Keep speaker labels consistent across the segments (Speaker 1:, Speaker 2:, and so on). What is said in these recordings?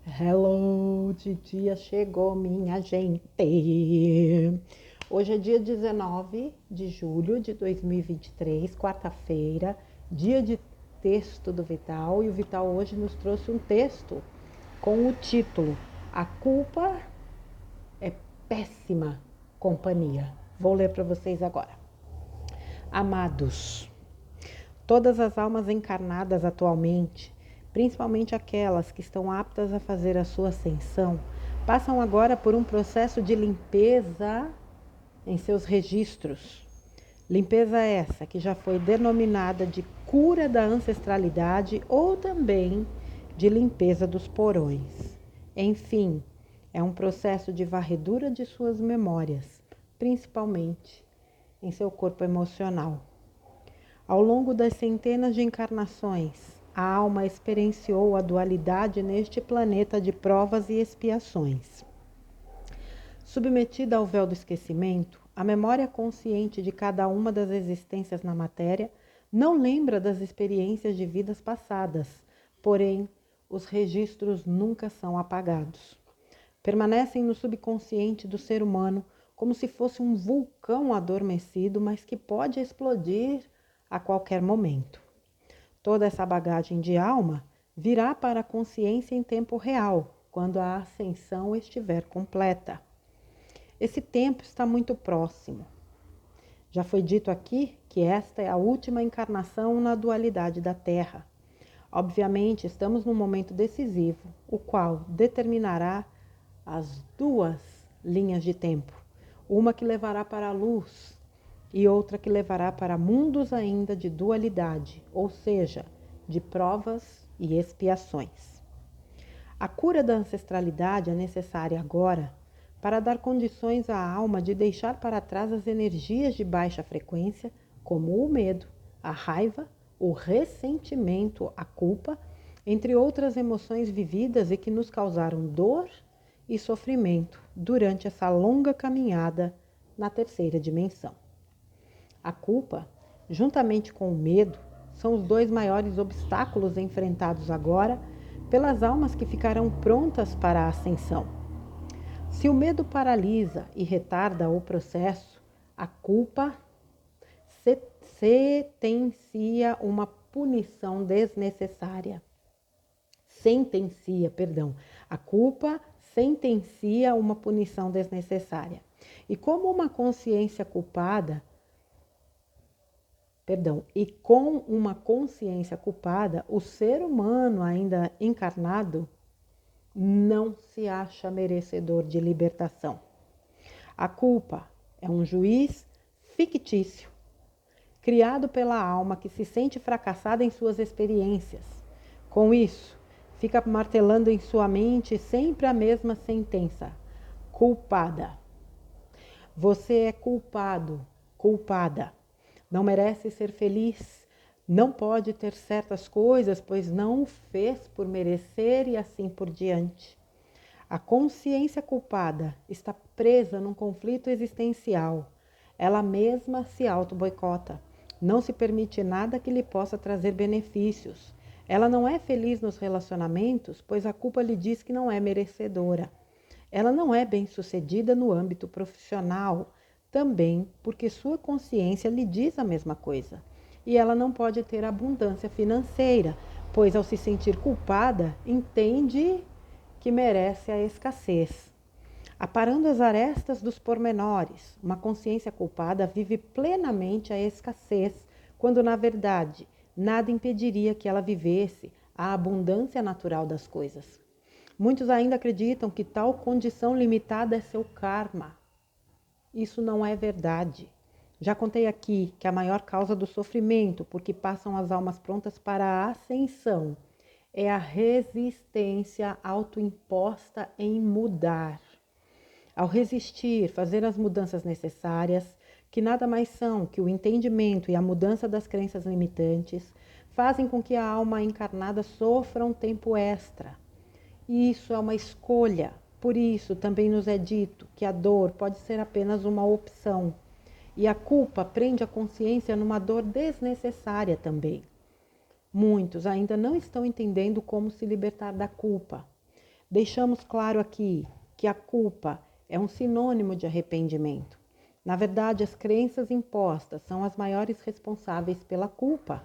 Speaker 1: Hello, titia chegou, minha gente. Hoje é dia 19 de julho de 2023, quarta-feira, dia de texto do Vital. E o Vital hoje nos trouxe um texto com o título A Culpa é Péssima Companhia. Vou ler para vocês agora. Amados, todas as almas encarnadas atualmente, principalmente aquelas que estão aptas a fazer a sua ascensão, passam agora por um processo de limpeza em seus registros. Limpeza essa que já foi denominada de cura da ancestralidade ou também de limpeza dos porões. Enfim, é um processo de varredura de suas memórias, principalmente em seu corpo emocional. Ao longo das centenas de encarnações, a alma experienciou a dualidade neste planeta de provas e expiações. Submetida ao véu do esquecimento, a memória consciente de cada uma das existências na matéria não lembra das experiências de vidas passadas, porém, os registros nunca são apagados. Permanecem no subconsciente do ser humano como se fosse um vulcão adormecido, mas que pode explodir a qualquer momento. Toda essa bagagem de alma virá para a consciência em tempo real, quando a ascensão estiver completa. Esse tempo está muito próximo. Já foi dito aqui que esta é a última encarnação na dualidade da Terra. Obviamente, estamos num momento decisivo, o qual determinará as duas linhas de tempo, uma que levará para a luz e outra que levará para mundos ainda de dualidade, ou seja, de provas e expiações. A cura da ancestralidade é necessária agora para dar condições à alma de deixar para trás as energias de baixa frequência, como o medo, a raiva, o ressentimento, a culpa, entre outras emoções vividas e que nos causaram dor e sofrimento durante essa longa caminhada na terceira dimensão. A culpa, juntamente com o medo, são os dois maiores obstáculos enfrentados agora pelas almas que ficarão prontas para a ascensão. Se o medo paralisa e retarda o processo, a culpa sentencia uma punição desnecessária. A culpa sentencia uma punição desnecessária. E como uma consciência culpada, com uma consciência culpada, o ser humano ainda encarnado não se acha merecedor de libertação. A culpa é um juiz fictício, criado pela alma que se sente fracassada em suas experiências. Com isso, fica martelando em sua mente sempre a mesma sentença: culpada. Você é culpado, culpada. Não merece ser feliz, não pode ter certas coisas, pois não o fez por merecer e assim por diante. A consciência culpada está presa num conflito existencial. Ela mesma se auto-boicota. Não se permite nada que lhe possa trazer benefícios. Ela não é feliz nos relacionamentos, pois a culpa lhe diz que não é merecedora. Ela não é bem-sucedida no âmbito profissional, também porque sua consciência lhe diz a mesma coisa. E ela não pode ter abundância financeira, pois ao se sentir culpada, entende que merece a escassez. Aparando as arestas dos pormenores, uma consciência culpada vive plenamente a escassez, quando na verdade nada impediria que ela vivesse a abundância natural das coisas. Muitos ainda acreditam que tal condição limitada é seu karma. Isso não é verdade. Já contei aqui que a maior causa do sofrimento, por que passam as almas prontas para a ascensão, é a resistência autoimposta em mudar. Ao resistir, fazer as mudanças necessárias, que nada mais são que o entendimento e a mudança das crenças limitantes, fazem com que a alma encarnada sofra um tempo extra. E isso é uma escolha. Por isso, também nos é dito que a dor pode ser apenas uma opção. E a culpa prende a consciência numa dor desnecessária também. Muitos ainda não estão entendendo como se libertar da culpa. Deixamos claro aqui que a culpa é um sinônimo de arrependimento. Na verdade, as crenças impostas são as maiores responsáveis pela culpa.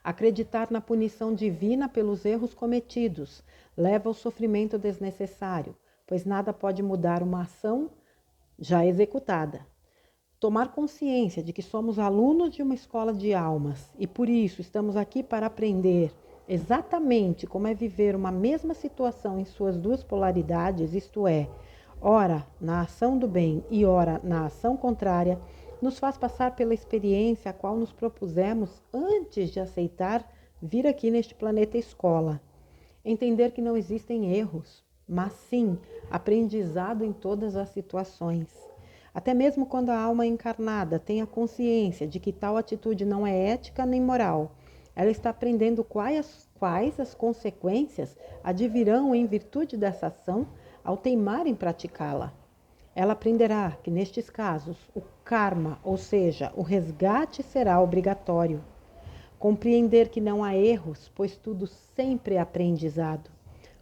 Speaker 1: Acreditar na punição divina pelos erros cometidos leva ao sofrimento desnecessário, pois nada pode mudar uma ação já executada. Tomar consciência de que somos alunos de uma escola de almas e por isso estamos aqui para aprender exatamente como é viver uma mesma situação em suas duas polaridades, isto é, ora na ação do bem e ora na ação contrária, nos faz passar pela experiência a qual nos propusemos antes de aceitar vir aqui neste planeta escola. Entender que não existem erros, mas sim aprendizado em todas as situações. Até mesmo quando a alma encarnada tem a consciência de que tal atitude não é ética nem moral, ela está aprendendo quais as consequências advirão em virtude dessa ação ao teimar em praticá-la. Ela aprenderá que, nestes casos, o karma, ou seja, o resgate, será obrigatório. Compreender que não há erros, pois tudo sempre é aprendizado.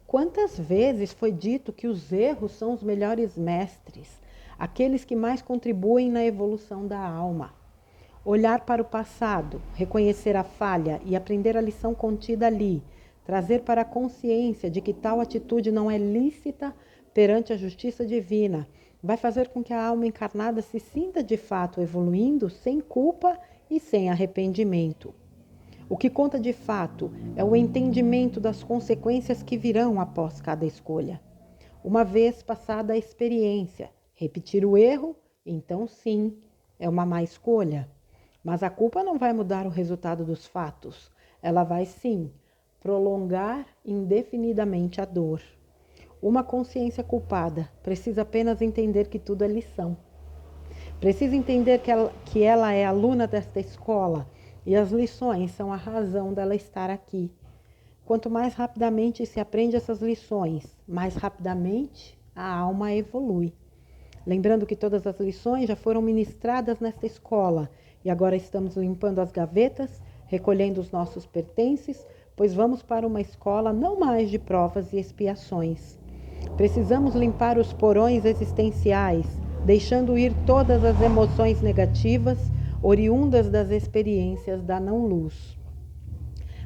Speaker 1: Quantas vezes foi dito que os erros são os melhores mestres, aqueles que mais contribuem na evolução da alma? Olhar para o passado, reconhecer a falha e aprender a lição contida ali, trazer para a consciência de que tal atitude não é lícita perante a justiça divina, vai fazer com que a alma encarnada se sinta de fato evoluindo sem culpa e sem arrependimento. O que conta de fato é o entendimento das consequências que virão após cada escolha. Uma vez passada a experiência, repetir o erro, então sim, é uma má escolha. Mas a culpa não vai mudar o resultado dos fatos. Ela vai sim prolongar indefinidamente a dor. Uma consciência culpada precisa apenas entender que tudo é lição. Precisa entender que ela é aluna desta escola e as lições são a razão dela estar aqui. Quanto mais rapidamente se aprende essas lições, mais rapidamente a alma evolui. Lembrando que todas as lições já foram ministradas nesta escola e agora estamos limpando as gavetas, recolhendo os nossos pertences, pois vamos para uma escola não mais de provas e expiações. Precisamos limpar os porões existenciais, deixando ir todas as emoções negativas oriundas das experiências da não-luz.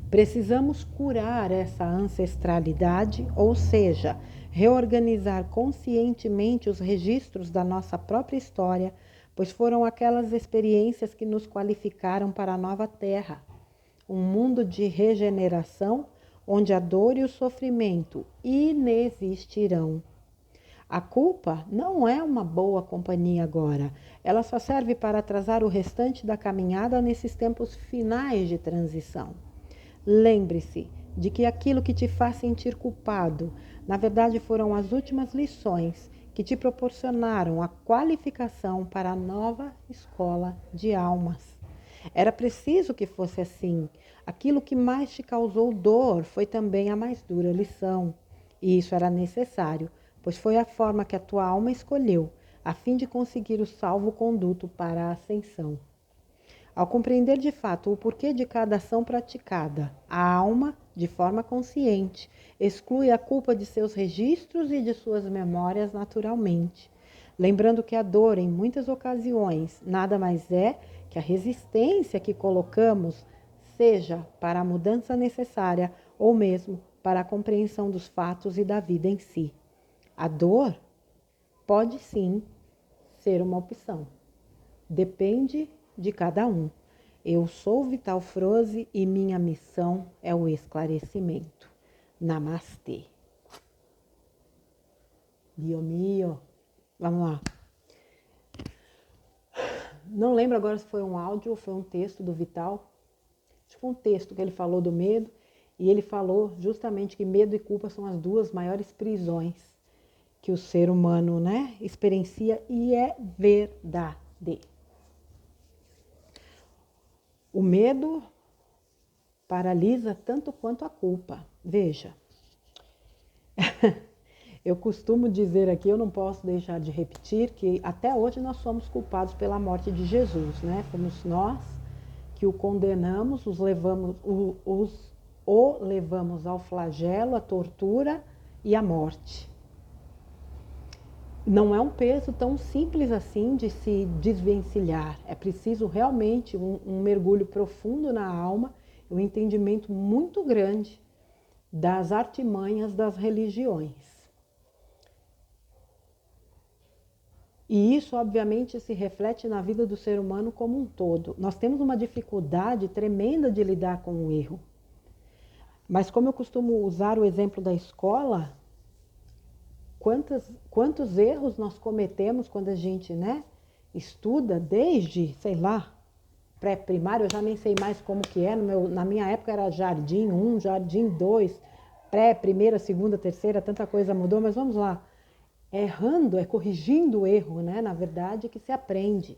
Speaker 1: Precisamos curar essa ancestralidade, ou seja, reorganizar conscientemente os registros da nossa própria história, pois foram aquelas experiências que nos qualificaram para a nova Terra, um mundo de regeneração onde a dor e o sofrimento inexistirão. A culpa não é uma boa companhia agora, ela só serve para atrasar o restante da caminhada nesses tempos finais de transição. Lembre-se de que aquilo que te faz sentir culpado, na verdade foram as últimas lições que te proporcionaram a qualificação para a nova escola de almas. Era preciso que fosse assim. Aquilo que mais te causou dor foi também a mais dura lição. E isso era necessário, pois foi a forma que a tua alma escolheu, a fim de conseguir o salvo-conduto para a ascensão. Ao compreender de fato o porquê de cada ação praticada, a alma, de forma consciente, exclui a culpa de seus registros e de suas memórias naturalmente, lembrando que a dor, em muitas ocasiões, nada mais é que a resistência que colocamos, seja para a mudança necessária ou mesmo para a compreensão dos fatos e da vida em si. A dor pode sim ser uma opção. Depende de cada um. Eu sou Vital Froze e minha missão é o esclarecimento. Namastê. Dio mio. Vamos lá. Não lembro agora se foi um áudio ou foi um texto do Vital. Acho que foi um texto que ele falou do medo. E ele falou justamente que medo e culpa são as duas maiores prisões que o ser humano, experiencia, e é verdade. O medo paralisa tanto quanto a culpa. Veja, eu costumo dizer aqui, eu não posso deixar de repetir, que até hoje nós somos culpados pela morte de Jesus, Fomos nós que o condenamos, o levamos ao flagelo, à tortura e a morte. Não é um peso tão simples assim de se desvencilhar. É preciso realmente um mergulho profundo na alma, um entendimento muito grande das artimanhas das religiões. E isso, obviamente, se reflete na vida do ser humano como um todo. Nós temos uma dificuldade tremenda de lidar com o erro. Mas como eu costumo usar o exemplo da escola, quantos erros nós cometemos quando a gente, né, estuda desde, sei lá, pré-primário, eu já nem sei mais como que é, na minha época era jardim 1, jardim 2, pré, primeira, segunda, terceira, tanta coisa mudou, mas vamos lá. Errando, é corrigindo o erro, né? Na verdade, que se aprende.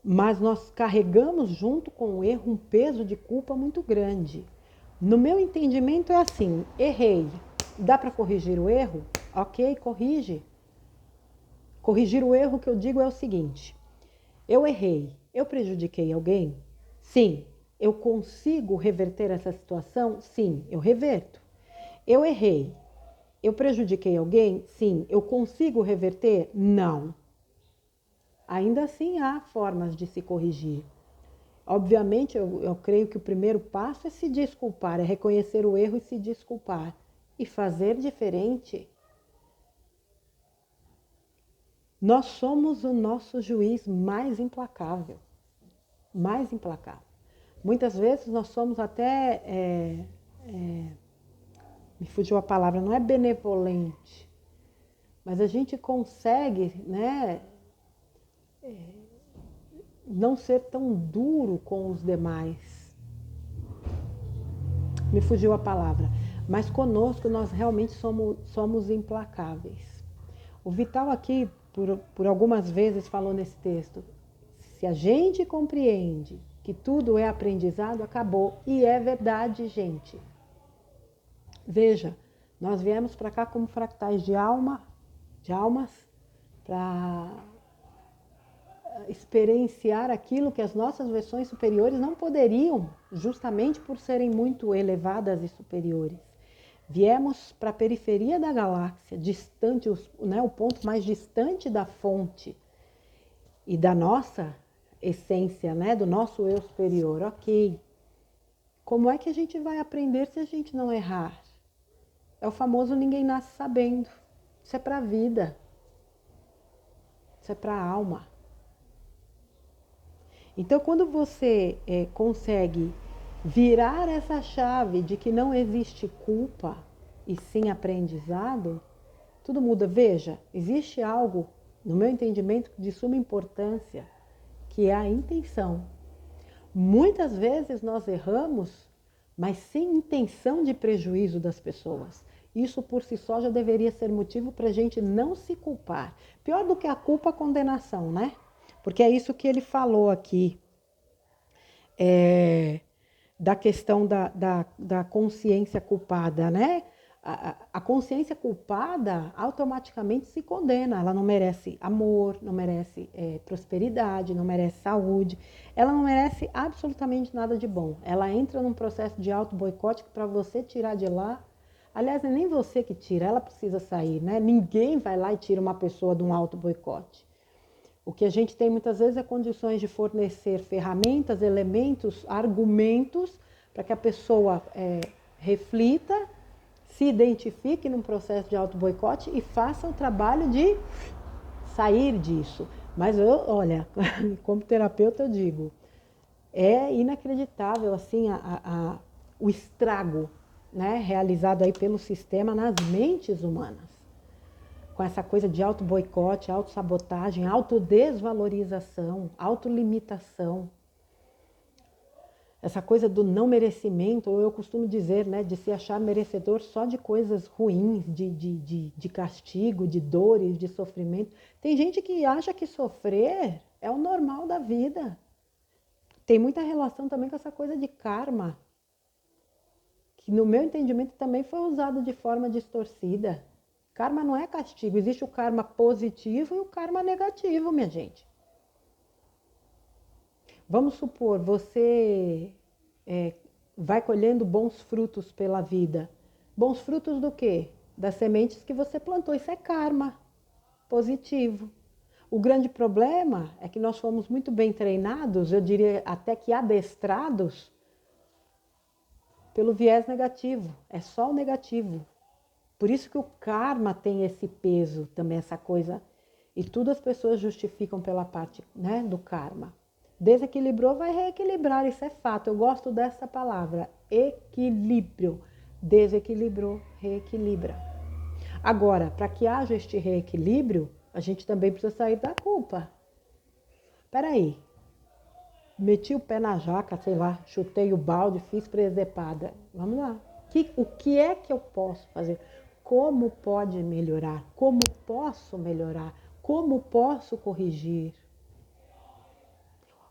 Speaker 1: Mas nós carregamos junto com o erro um peso de culpa muito grande. No meu entendimento é assim, errei, dá para corrigir o erro? Ok, corrige. Corrigir o erro que eu digo é o seguinte, eu errei, eu prejudiquei alguém? Sim. Eu consigo reverter essa situação? Sim, eu reverto. Eu errei, eu prejudiquei alguém? Sim. Eu consigo reverter? Não. Ainda assim há formas de se corrigir. Obviamente, eu creio que o primeiro passo é se desculpar, é reconhecer o erro e se desculpar. E fazer diferente. Nós somos o nosso juiz mais implacável. Mais implacável. Muitas vezes nós somos até, me fugiu a palavra, não é benevolente, mas a gente consegue, né, não ser tão duro com os demais. Me fugiu a palavra. Mas conosco nós realmente somos implacáveis. O Vital aqui, por algumas vezes, falou nesse texto, se a gente compreende que tudo é aprendizado, acabou. E é verdade, gente. Veja, nós viemos para cá como fractais de almas, para experienciar aquilo que as nossas versões superiores não poderiam, justamente por serem muito elevadas e superiores. Viemos para a periferia da galáxia, distante, né, o ponto mais distante da fonte e da nossa essência, né, do nosso eu superior. Ok. Como é que a gente vai aprender se a gente não errar? É o famoso ninguém nasce sabendo. Isso é para a vida. Isso é para a alma. Então, quando você consegue virar essa chave de que não existe culpa e sim aprendizado, tudo muda. Veja, existe algo, no meu entendimento, de suma importância, que é a intenção. Muitas vezes nós erramos, mas sem intenção de prejuízo das pessoas. Isso por si só já deveria ser motivo para a gente não se culpar. Pior do que a culpa, a condenação, né? Porque é isso que ele falou aqui, da questão da consciência culpada, né? A consciência culpada automaticamente se condena. Ela não merece amor, não merece prosperidade, não merece saúde. Ela não merece absolutamente nada de bom. Ela entra num processo de auto-boicote que para você tirar de lá... Aliás, não é nem você que tira, ela precisa sair, né? Ninguém vai lá e tira uma pessoa de um auto-boicote. O que a gente tem muitas vezes é condições de fornecer ferramentas, elementos, argumentos para que a pessoa reflita, se identifique num processo de auto-boicote e faça o trabalho de sair disso. Mas olha, como terapeuta eu digo, é inacreditável assim o estrago, né, realizado aí pelo sistema nas mentes humanas. Com essa coisa de auto-boicote, auto-sabotagem, autodesvalorização, autolimitação. Essa coisa do não merecimento, ou eu costumo dizer, né, de se achar merecedor só de coisas ruins, de castigo, de dores, de sofrimento. Tem gente que acha que sofrer é o normal da vida. Tem muita relação também com essa coisa de karma, que no meu entendimento também foi usado de forma distorcida. Karma não é castigo, existe o karma positivo e o karma negativo, minha gente. Vamos supor, você vai colhendo bons frutos pela vida. Bons frutos do quê? das sementes que você plantou. Isso é karma positivo. O grande problema é que nós fomos muito bem treinados, eu diria até que adestrados, pelo viés negativo. É só o negativo. Por isso que o karma tem esse peso, também essa coisa. E tudo as pessoas justificam pela parte, né, do karma. Desequilibrou, vai reequilibrar, isso é fato. Eu gosto dessa palavra, equilíbrio. Desequilibrou, reequilibra. Agora, para que haja este reequilíbrio, a gente também precisa sair da culpa. Peraí, meti o pé na jaca, sei lá, chutei o balde, fiz presepada. Vamos lá. O que é que eu posso fazer? Como pode melhorar? Como posso melhorar? Como posso corrigir?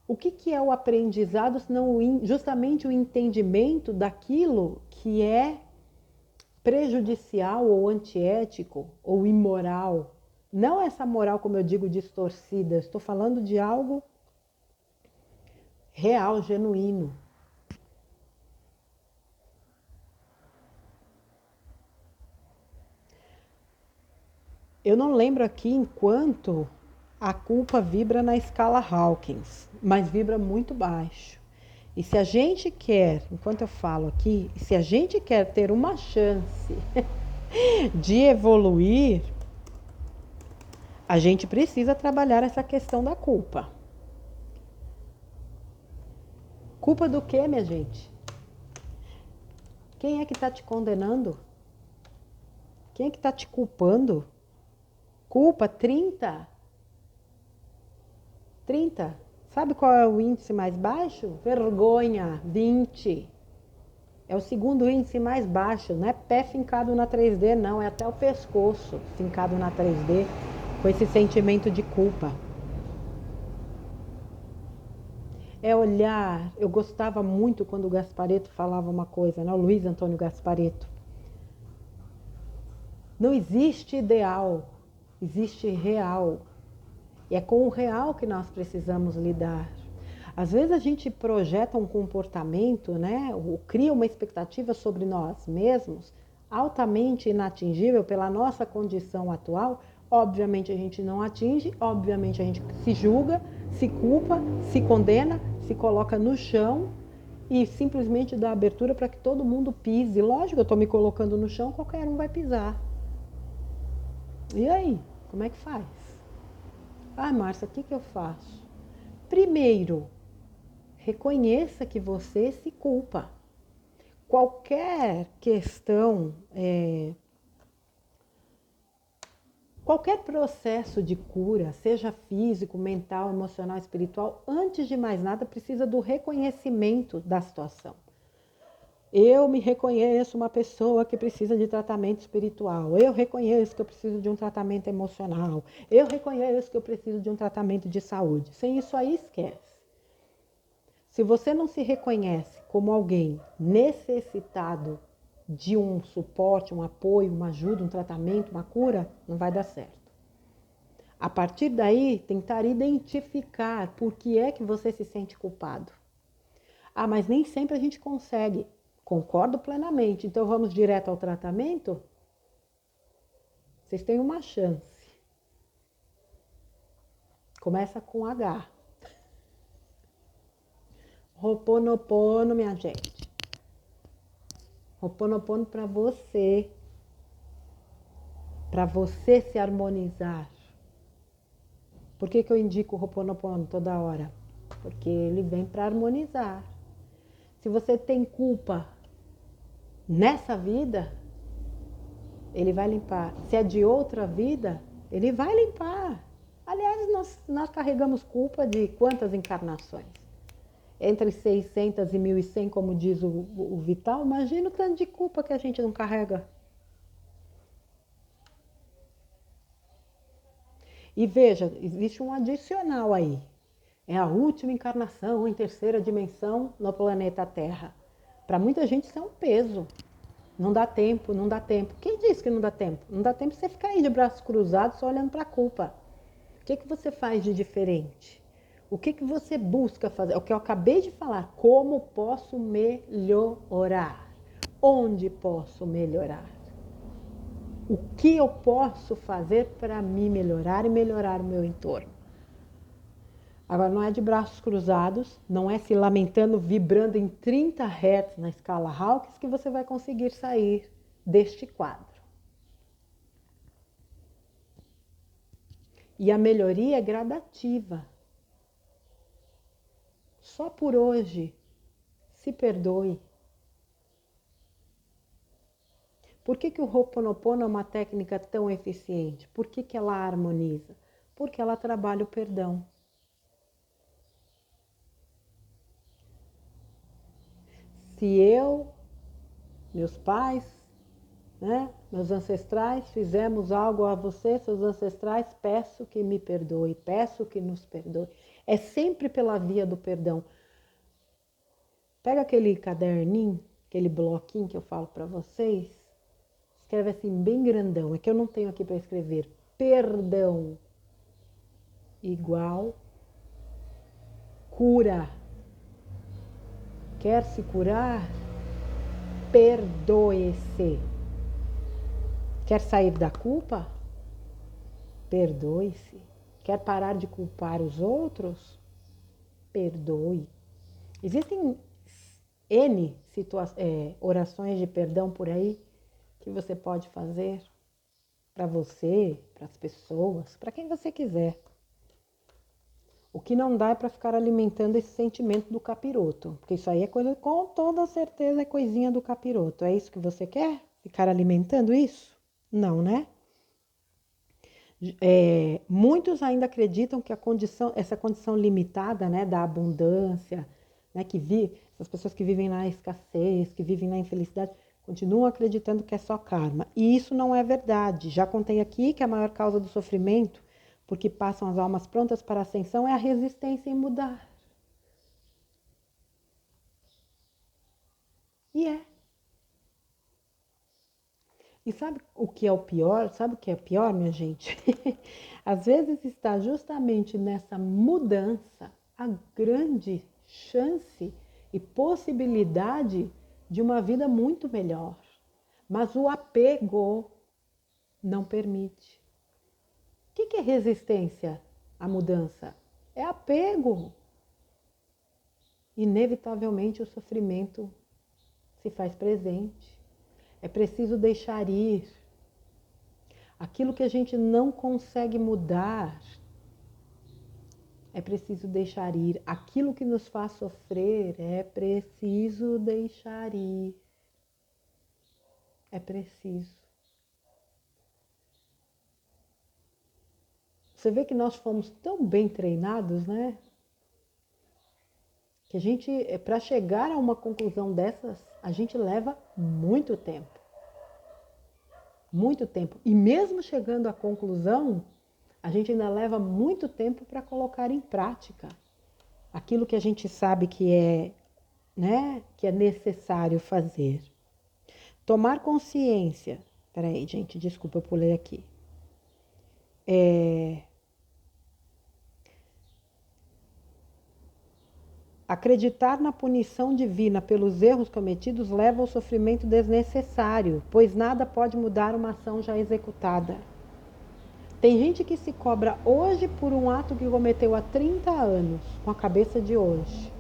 Speaker 1: O que é o aprendizado, senão justamente o entendimento daquilo que é prejudicial ou antiético ou imoral? Não essa moral, como eu digo, distorcida. Estou falando de algo real, genuíno. Eu não lembro aqui enquanto a culpa vibra na escala Hawkins, mas vibra muito baixo. E se a gente quer, enquanto eu falo aqui, se a gente quer ter uma chance de evoluir, a gente precisa trabalhar essa questão da culpa. Culpa do quê, minha gente? Quem é que está te condenando? Quem é que está te culpando? Culpa 30? 30? Sabe qual é o índice mais baixo? Vergonha, 20. É o segundo índice mais baixo. Não é pé fincado na 3D, não. É até o pescoço fincado na 3D com esse sentimento de culpa. É olhar. Eu gostava muito quando o Gasparetto falava uma coisa, né? O Luiz Antônio Gasparetto. Não existe ideal, existe real. E é com o real que nós precisamos lidar. Às vezes a gente projeta um comportamento, né? Ou cria uma expectativa sobre nós mesmos altamente inatingível pela nossa condição atual. Obviamente a gente não atinge, obviamente a gente se julga, se culpa, se condena, se coloca no chão e simplesmente dá abertura para que todo mundo pise. Lógico, eu estou me colocando no chão, qualquer um vai pisar. E aí, como é que faz? Ah, Márcia, o que eu faço? Primeiro, reconheça que você se culpa. Qualquer questão, qualquer processo de cura, seja físico, mental, emocional, espiritual, antes de mais nada, precisa do reconhecimento da situação. Eu me reconheço uma pessoa que precisa de tratamento espiritual. Eu reconheço que eu preciso de um tratamento emocional. Eu reconheço que eu preciso de um tratamento de saúde. Sem isso aí, esquece. Se você não se reconhece como alguém necessitado de um suporte, um apoio, uma ajuda, um tratamento, uma cura, não vai dar certo. A partir daí, tentar identificar por que é que você se sente culpado. Ah, mas nem sempre a gente consegue. Concordo plenamente. Então vamos direto ao tratamento? Vocês têm uma chance. Começa com H. Ho'oponopono, minha gente. Ho'oponopono para você. Para você se harmonizar. Por que eu indico o Ho'oponopono toda hora? Porque ele vem para harmonizar. Se você tem culpa nessa vida, ele vai limpar. Se é de outra vida, ele vai limpar. Aliás, nós carregamos culpa de quantas encarnações? Entre 600 e 1.100, como diz o Vital, imagina o tanto de culpa que a gente não carrega. E veja, existe um adicional aí. É a última encarnação em terceira dimensão no planeta Terra. Para muita gente isso é um peso. Não dá tempo, não dá tempo. Quem disse que não dá tempo? Não dá tempo você ficar aí de braços cruzados só olhando para a culpa. O que você faz de diferente? O que você busca fazer? É o que eu acabei de falar. Como posso melhorar? Onde posso melhorar? O que eu posso fazer para me melhorar e melhorar o meu entorno? Agora, não é de braços cruzados, não é se lamentando, vibrando em 30 Hz na escala Hawkins que você vai conseguir sair deste quadro. E a melhoria é gradativa. Só por hoje, se perdoe. Por que o Ho'oponopono é uma técnica tão eficiente? Por que ela harmoniza? Porque ela trabalha o perdão. Se eu, meus pais, né, meus ancestrais, fizemos algo a você, seus ancestrais, peço que me perdoe, peço que nos perdoe. É sempre pela via do perdão. Pega aquele caderninho, aquele bloquinho que eu falo para vocês, escreve assim bem grandão, é que eu não tenho aqui para escrever. Perdão igual cura. Quer se curar? Perdoe-se. Quer sair da culpa? Perdoe-se. Quer parar de culpar os outros? Perdoe. Existem N orações de perdão por aí que você pode fazer para você, para as pessoas, para quem você quiser. O que não dá é para ficar alimentando esse sentimento do capiroto, porque isso aí é coisa, com toda certeza, é coisinha do capiroto. É isso que você quer? Ficar alimentando isso? Não, né? Muitos ainda acreditam que essa condição limitada, né, da abundância, né, essas pessoas que vivem na escassez, que vivem na infelicidade, continuam acreditando que é só karma. E isso não é verdade. Já contei aqui que a maior causa do sofrimento, porque passam as almas prontas para a ascensão, é a resistência em mudar. E é. E sabe o que é o pior? Sabe o que é pior, minha gente? Às vezes está justamente nessa mudança a grande chance e possibilidade de uma vida muito melhor. Mas o apego não permite. O que é resistência à mudança? É apego. Inevitavelmente o sofrimento se faz presente. É preciso deixar ir. Aquilo que a gente não consegue mudar, é preciso deixar ir. Aquilo que nos faz sofrer, é preciso deixar ir. É preciso. Você vê que nós fomos tão bem treinados, né? Que a gente, para chegar a uma conclusão dessas, a gente leva muito tempo. Muito tempo. E mesmo chegando à conclusão, a gente ainda leva muito tempo para colocar em prática aquilo que a gente sabe que é, né, que é necessário fazer. Tomar consciência. Peraí, gente, desculpa, eu pulei aqui. Acreditar na punição divina pelos erros cometidos leva ao sofrimento desnecessário, pois nada pode mudar uma ação já executada. Tem gente que se cobra hoje por um ato que cometeu há 30 anos, com a cabeça de hoje.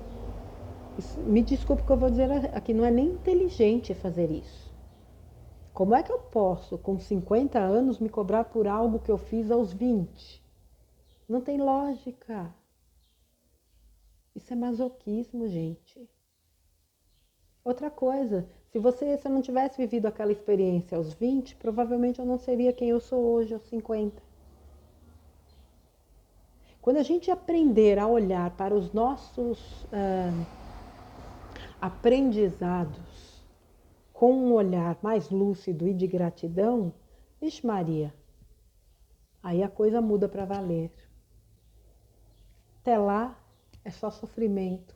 Speaker 1: Me desculpe o que eu vou dizer aqui, não é nem inteligente fazer isso. Como é que eu posso, com 50 anos, me cobrar por algo que eu fiz aos 20? Não tem lógica. Isso é masoquismo, gente. Outra coisa, se eu não tivesse vivido aquela experiência aos 20, provavelmente eu não seria quem eu sou hoje aos 50. Quando a gente aprender a olhar para os nossos aprendizados com um olhar mais lúcido e de gratidão, vixe Maria, aí a coisa muda para valer. Até lá é só sofrimento.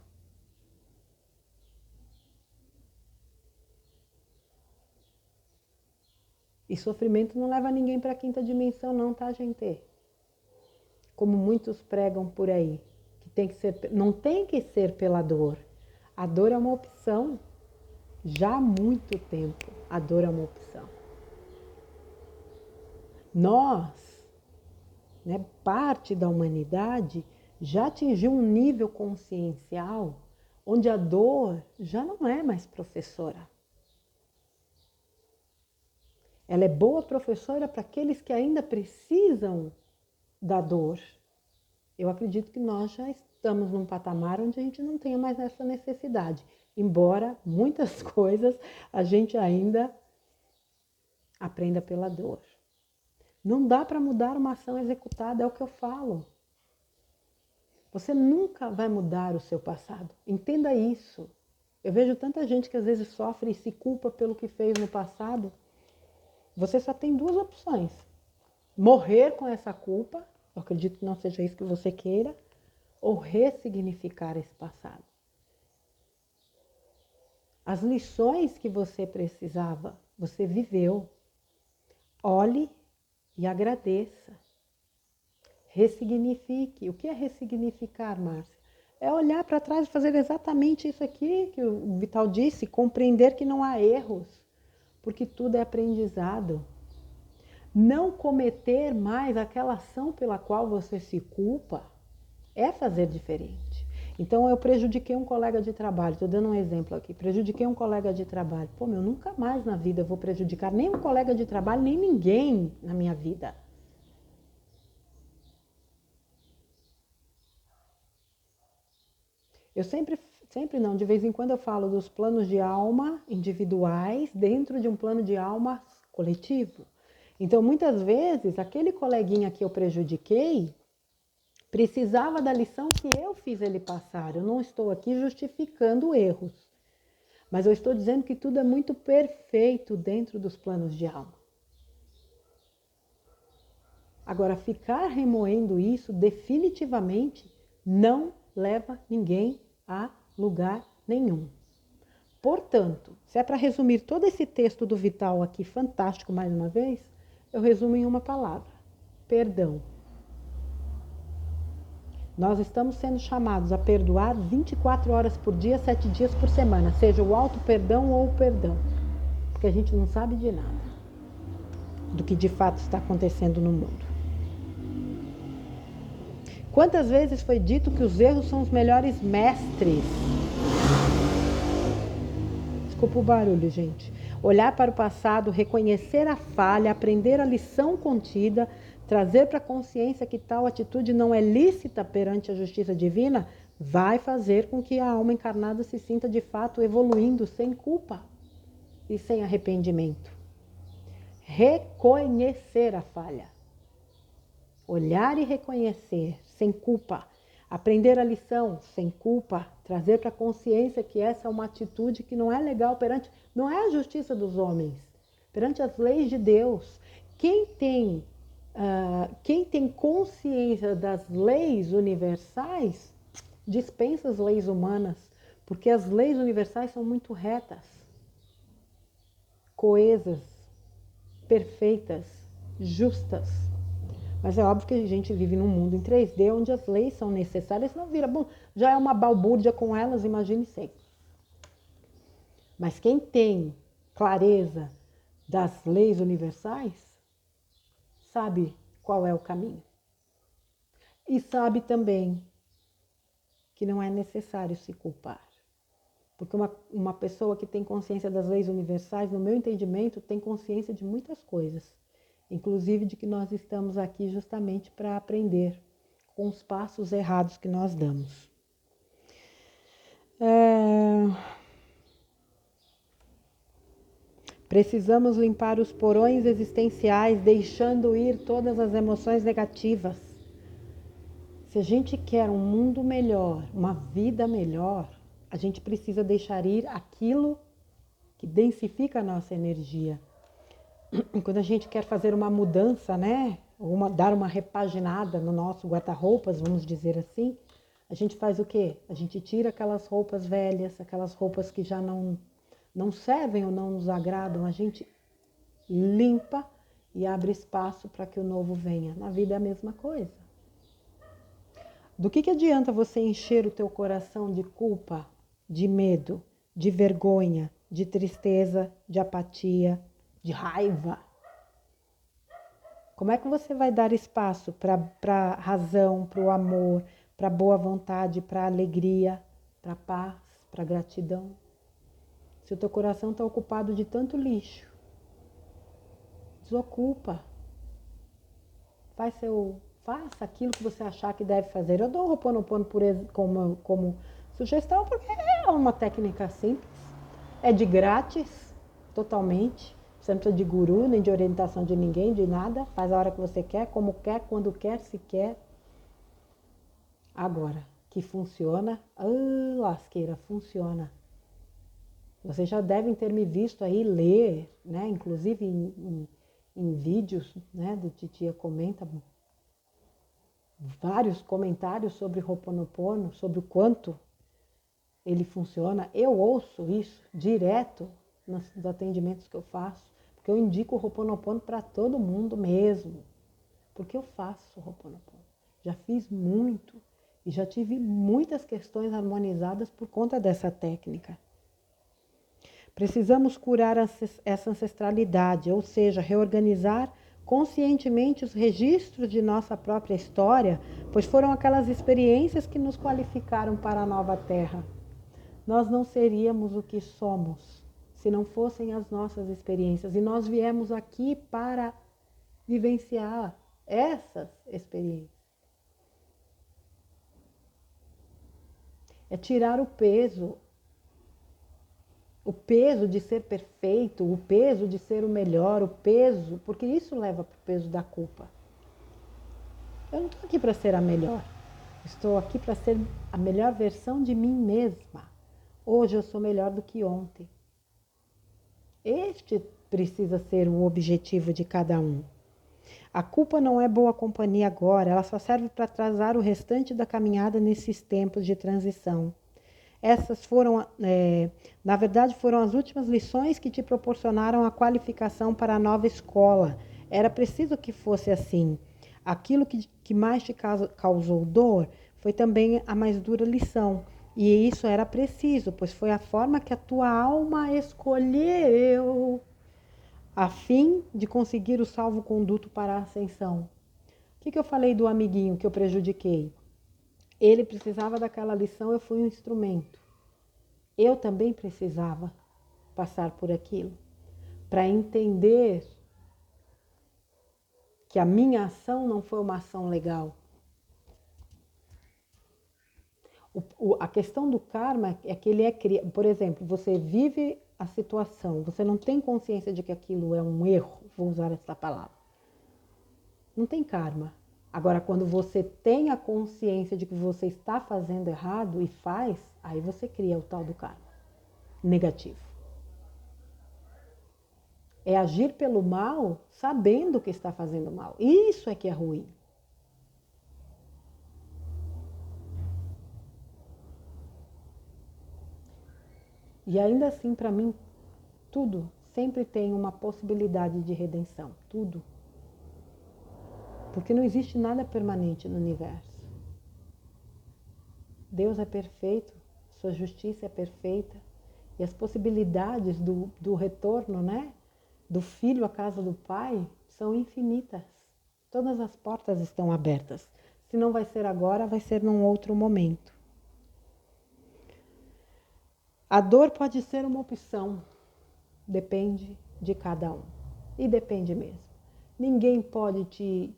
Speaker 1: E sofrimento não leva ninguém para a quinta dimensão não, tá, gente? Como muitos pregam por aí, que não tem que ser pela dor. A dor é uma opção. Já há muito tempo, a dor é uma opção. Nós, né, parte da humanidade, já atingiu um nível consciencial onde a dor já não é mais professora. Ela é boa professora para aqueles que ainda precisam da dor. Eu acredito que nós já estamos num patamar onde a gente não tenha mais essa necessidade. Embora muitas coisas a gente ainda aprenda pela dor. Não dá para mudar uma ação executada, é o que eu falo. Você nunca vai mudar o seu passado. Entenda isso. Eu vejo tanta gente que às vezes sofre e se culpa pelo que fez no passado. Você só tem duas opções. Morrer com essa culpa, eu acredito que não seja isso que você queira, ou ressignificar esse passado. As lições que você precisava, você viveu. Olhe e agradeça. Ressignifique. O que é ressignificar, Márcia? É olhar para trás e fazer exatamente isso aqui que o Vital disse, compreender que não há erros, porque tudo é aprendizado. Não cometer mais aquela ação pela qual você se culpa é fazer diferente. Então eu prejudiquei um colega de trabalho, estou dando um exemplo aqui, prejudiquei um colega de trabalho. Pô, eu nunca mais na vida vou prejudicar nem um colega de trabalho, nem ninguém na minha vida. Eu sempre não, de vez em quando eu falo dos planos de alma individuais dentro de um plano de alma coletivo. Então, muitas vezes, aquele coleguinha que eu prejudiquei precisava da lição que eu fiz ele passar. Eu não estou aqui justificando erros, mas eu estou dizendo que tudo é muito perfeito dentro dos planos de alma. Agora, ficar remoendo isso definitivamente não leva ninguém a lugar nenhum. Portanto, se é para resumir todo esse texto do Vital aqui, fantástico mais uma vez, eu resumo em uma palavra: perdão. Nós estamos sendo chamados a perdoar 24 horas por dia, 7 dias por semana, seja o auto-perdão ou o perdão, porque a gente não sabe de nada do que de fato está acontecendo no mundo. Quantas vezes foi dito que os erros são os melhores mestres? Desculpa o barulho, gente. Olhar para o passado, reconhecer a falha, aprender a lição contida, trazer para a consciência que tal atitude não é lícita perante a justiça divina, vai fazer com que a alma encarnada se sinta de fato evoluindo sem culpa e sem arrependimento. Reconhecer a falha. Olhar e reconhecer, sem culpa. Aprender a lição, sem culpa. Trazer para a consciência que essa é uma atitude que não é legal perante... Não é a justiça dos homens, perante as leis de Deus. Quem tem consciência das leis universais, dispensa as leis humanas, porque as leis universais são muito retas, coesas, perfeitas, justas. Mas é óbvio que a gente vive num mundo em 3D onde as leis são necessárias, não vira bom, já é uma balbúrdia com elas, imagine sempre. Mas quem tem clareza das leis universais, sabe qual é o caminho. E sabe também que não é necessário se culpar. Porque uma pessoa que tem consciência das leis universais, no meu entendimento, tem consciência de muitas coisas. Inclusive de que nós estamos aqui justamente para aprender com os passos errados que nós damos. Precisamos limpar os porões existenciais, deixando ir todas as emoções negativas. Se a gente quer um mundo melhor, uma vida melhor, a gente precisa deixar ir aquilo que densifica a nossa energia. Quando a gente quer fazer uma mudança, né? Dar uma repaginada no nosso guarda-roupas, vamos dizer assim, a gente faz o quê? A gente tira aquelas roupas velhas, aquelas roupas que já não servem ou não nos agradam, a gente limpa e abre espaço para que o novo venha. Na vida é a mesma coisa. Do que adianta você encher o teu coração de culpa, de medo, de vergonha, de tristeza, de apatia, de raiva? Como é que você vai dar espaço para a razão, para o amor, para a boa vontade, para a alegria, para a paz, para a gratidão? Se o teu coração está ocupado de tanto lixo, desocupa. Faça aquilo que você achar que deve fazer. Eu dou o Ho'oponopono como sugestão porque é uma técnica simples. É de grátis, totalmente. Você não precisa de guru, nem de orientação de ninguém, de nada. Faz a hora que você quer, como quer, quando quer, se quer. Agora, que funciona, lasqueira, funciona. Vocês já devem ter me visto aí ler, né? Inclusive em vídeos, né? Do Titia Comenta, vários comentários sobre Ho'oponopono, sobre o quanto ele funciona. Eu ouço isso direto nos atendimentos que eu faço, porque eu indico o Ho'oponopono para todo mundo mesmo, porque eu faço Ho'oponopono. Já fiz muito e já tive muitas questões harmonizadas por conta dessa técnica. Precisamos curar essa ancestralidade, ou seja, reorganizar conscientemente os registros de nossa própria história, pois foram aquelas experiências que nos qualificaram para a nova terra. Nós não seríamos o que somos se não fossem as nossas experiências. E nós viemos aqui para vivenciar essas experiências. É tirar o peso de ser perfeito, o peso de ser o melhor, o peso, porque isso leva para o peso da culpa. Eu não estou aqui para ser a melhor, estou aqui para ser a melhor versão de mim mesma. Hoje eu sou melhor do que ontem. Este precisa ser o objetivo de cada um. A culpa não é boa companhia agora, ela só serve para atrasar o restante da caminhada nesses tempos de transição. Essas foram, na verdade, foram as últimas lições que te proporcionaram a qualificação para a nova escola. Era preciso que fosse assim. Aquilo que mais te causou dor foi também a mais dura lição. E isso era preciso, pois foi a forma que a tua alma escolheu a fim de conseguir o salvo-conduto para a ascensão. O que eu falei do amiguinho que eu prejudiquei? Ele precisava daquela lição, eu fui um instrumento. Eu também precisava passar por aquilo para entender que a minha ação não foi uma ação legal. A questão do karma é que ele é criado. Por exemplo, você vive a situação, você não tem consciência de que aquilo é um erro, vou usar essa palavra. Não tem karma. Agora, quando você tem a consciência de que você está fazendo errado e faz, aí você cria o tal do karma negativo. É agir pelo mal sabendo que está fazendo mal. Isso é que é ruim. E ainda assim, para mim, tudo sempre tem uma possibilidade de redenção. Tudo. Porque não existe nada permanente no universo. Deus é perfeito, sua justiça é perfeita. E as possibilidades do retorno, né? Do filho à casa do pai são infinitas. Todas as portas estão abertas. Se não vai ser agora, vai ser num outro momento. A dor pode ser uma opção. Depende de cada um. E depende mesmo. Ninguém pode te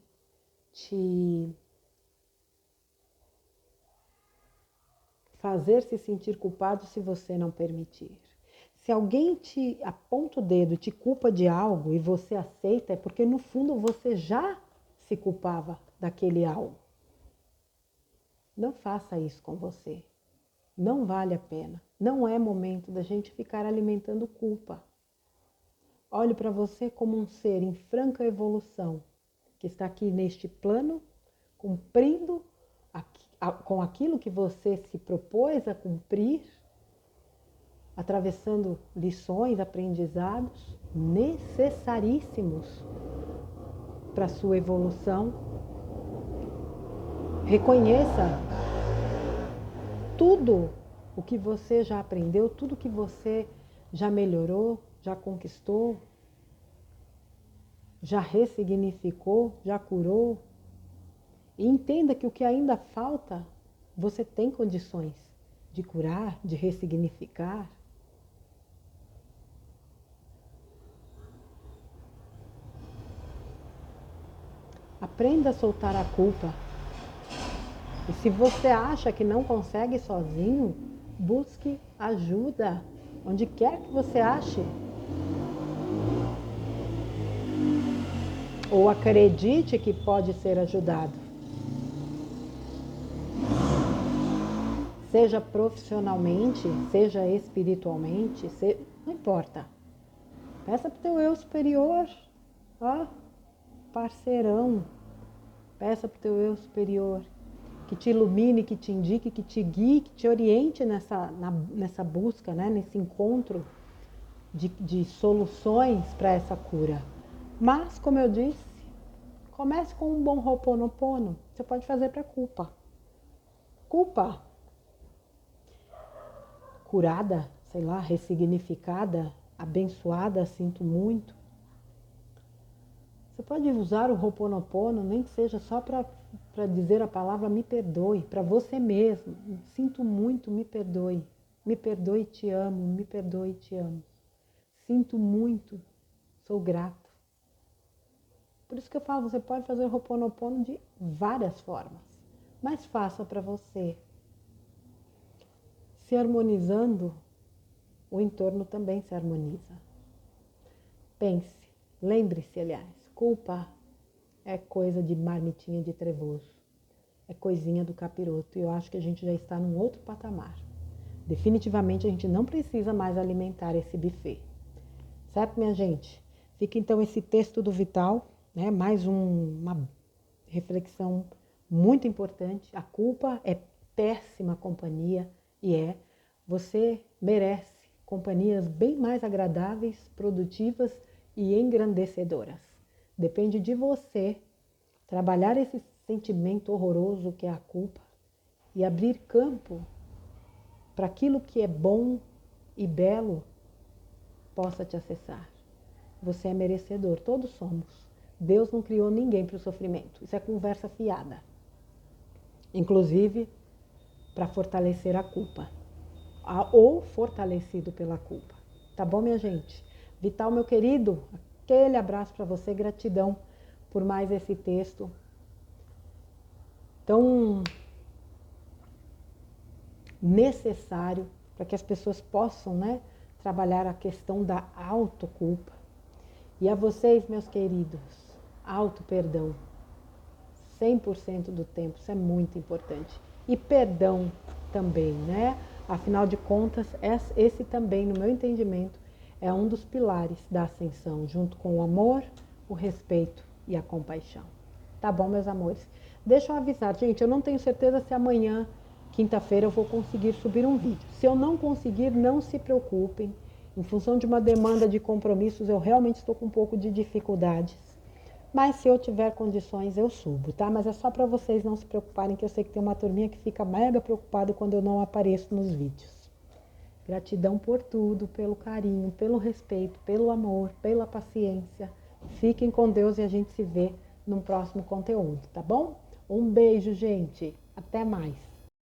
Speaker 1: fazer se sentir culpado se você não permitir. Se alguém te aponta o dedo, te culpa de algo e você aceita, é porque no fundo você já se culpava daquele algo. Não faça isso com você. Não vale a pena. Não é momento da gente ficar alimentando culpa. Olhe para você como um ser em franca evolução, que está aqui neste plano, cumprindo com aquilo que você se propôs a cumprir, atravessando lições, aprendizados necessaríssimos para a sua evolução. Reconheça tudo o que você já aprendeu, tudo que você já melhorou, já conquistou. já ressignificou, já curou. E entenda que o que ainda falta, você tem condições de curar, de ressignificar. Aprenda a soltar a culpa. E se você acha que não consegue sozinho, busque ajuda, onde quer que você ache. Ou acredite que pode ser ajudado. Seja profissionalmente, seja espiritualmente, não importa. Peça para o teu eu superior, ó, parceirão. Peça para o teu eu superior que te ilumine, que te indique, que te guie, que te oriente nessa busca, né? Nesse encontro de soluções para essa cura. Mas, como eu disse, comece com um bom Ho'oponopono. Você pode fazer para culpa. Culpa curada, sei lá, ressignificada, abençoada, sinto muito. Você pode usar o Ho'oponopono, nem que seja só para dizer a palavra me perdoe, para você mesmo. Sinto muito, me perdoe. Me perdoe, te amo, me perdoe, te amo. Sinto muito, sou grato. Por isso que eu falo, você pode fazer o Ho'oponopono de várias formas, mas faça para você. Se harmonizando, o entorno também se harmoniza. Pense, lembre-se, aliás, culpa é coisa de marmitinha de trevoso, é coisinha do capiroto, e eu acho que a gente já está num outro patamar. Definitivamente a gente não precisa mais alimentar esse buffet. Certo, minha gente? Fica então esse texto do Vital, né? Mais uma reflexão muito importante. A culpa é péssima companhia e você merece companhias bem mais agradáveis, produtivas e engrandecedoras. Depende de você trabalhar esse sentimento horroroso que é a culpa e abrir campo para aquilo que é bom e belo possa te acessar. Você é merecedor, todos somos. Deus não criou ninguém para o sofrimento. Isso é conversa fiada. Inclusive para fortalecer a culpa. Ou fortalecido pela culpa. Tá bom, minha gente? Vital, meu querido, aquele abraço para você. Gratidão por mais esse texto tão necessário para que as pessoas possam, né, trabalhar a questão da autoculpa. E a vocês, meus queridos, auto-perdão. 100% do tempo, isso é muito importante. E perdão também, né? Afinal de contas, esse também, no meu entendimento, é um dos pilares da ascensão, junto com o amor, o respeito e a compaixão. Tá bom, meus amores? Deixa eu avisar, gente, eu não tenho certeza se amanhã, quinta-feira, eu vou conseguir subir um vídeo. Se eu não conseguir, não se preocupem. Em função de uma demanda de compromissos, eu realmente estou com um pouco de dificuldades. Mas se eu tiver condições, eu subo, tá? Mas é só para vocês não se preocuparem, que eu sei que tem uma turminha que fica mega preocupada quando eu não apareço nos vídeos. Gratidão por tudo, pelo carinho, pelo respeito, pelo amor, pela paciência. Fiquem com Deus e a gente se vê num próximo conteúdo, tá bom? Um beijo, gente. Até mais.